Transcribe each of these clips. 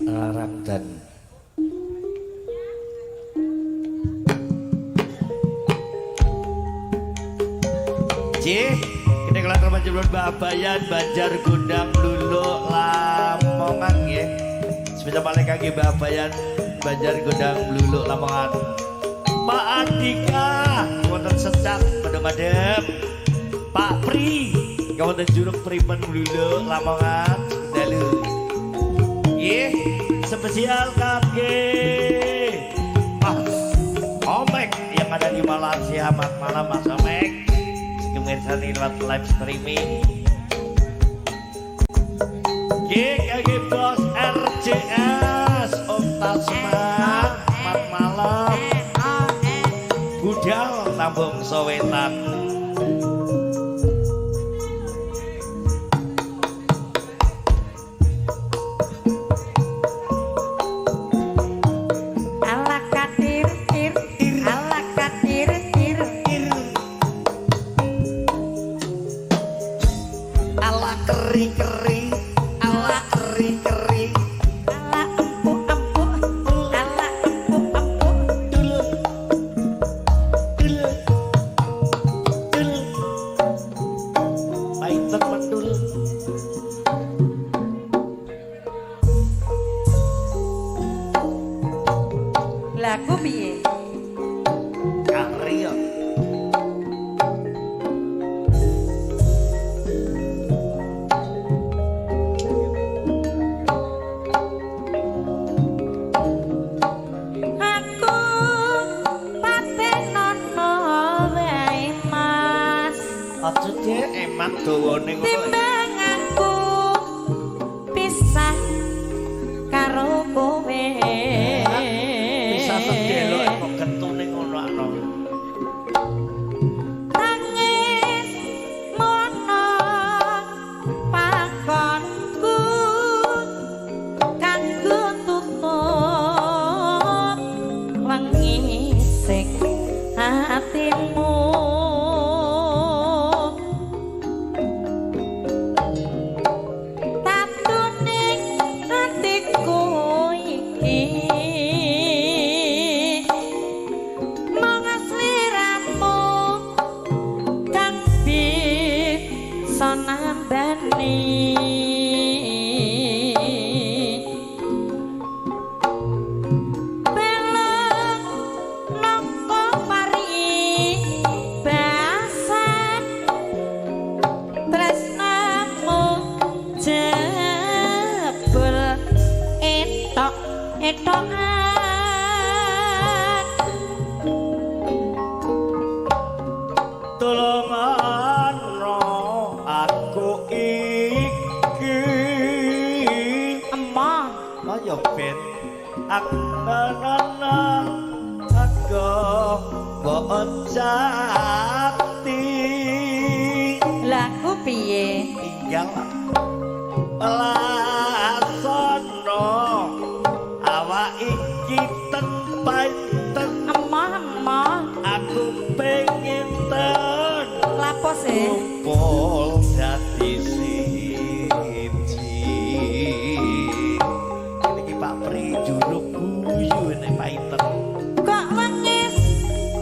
Ramdan. Cih, ini kelar remaja bulan Babayan, Banjar, Gondang, Lulu, Lamongan ya. Sepeda balik kaki Babayan, Banjar, Gondang, Lulu, Lamongan. Pak Andika, wonten Secak, madem-madem. Pak Pri, wonten Juruk Primen, Lulu, Lamongan, Dalu. Ye, spesial KG Mas Omek yang ada di Malaysia. Malam Mas Omek, pemirsa lewat live streaming. GKG Bos RCS Om Tasman, malam Budal Tambung Sowetan. Lagu piye? Karya. Aku patenono wae Mas. Aja dhek emak dawane ngono. Timbang aku pisah karo kowe. Bisa sedelok kok gentune ngono ana. Nangis mono pakonku kanggo tutup wengi sing atimu. Tatuning atiku iki mung sliramu kang bisa nambani. Peluk nangka pari basan tresnamu jebul etok-etokan. Tolongan aku iki Emang kaya ben aknana aku bocati lagu piye? tinggal lasono awak iki ten Emang aku pengen ten lapo sih? kumpul dadi siji. Iki Pak Pri juruk guyu nek paiten. Kok wengis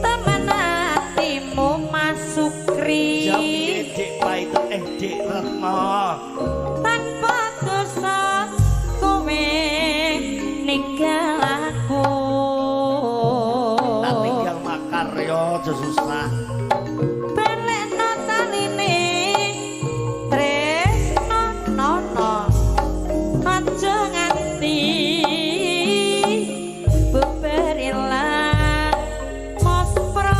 temen hatimu Mas Sukri. Jam iki Dik paiten Dik Retno. Tanpa dosa kowe ninggal aku. Tak tinggal makarya aja susah. Belekno taline tresno nono aja nganti beberilang mospro.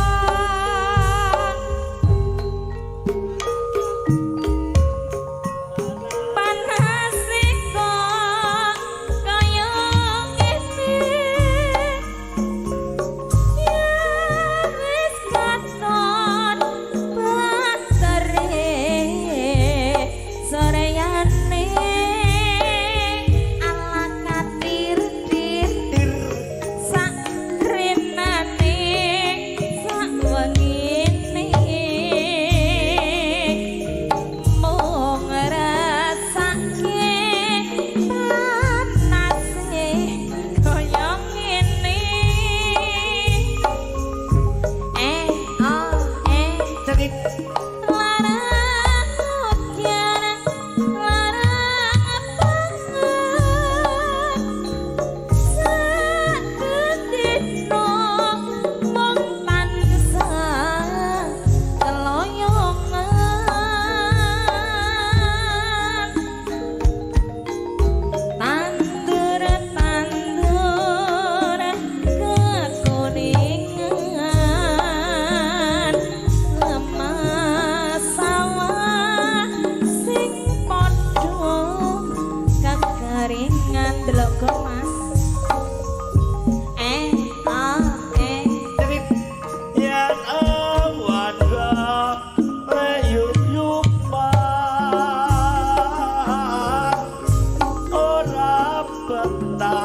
Panasiko kaya ngene ya wis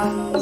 Pak.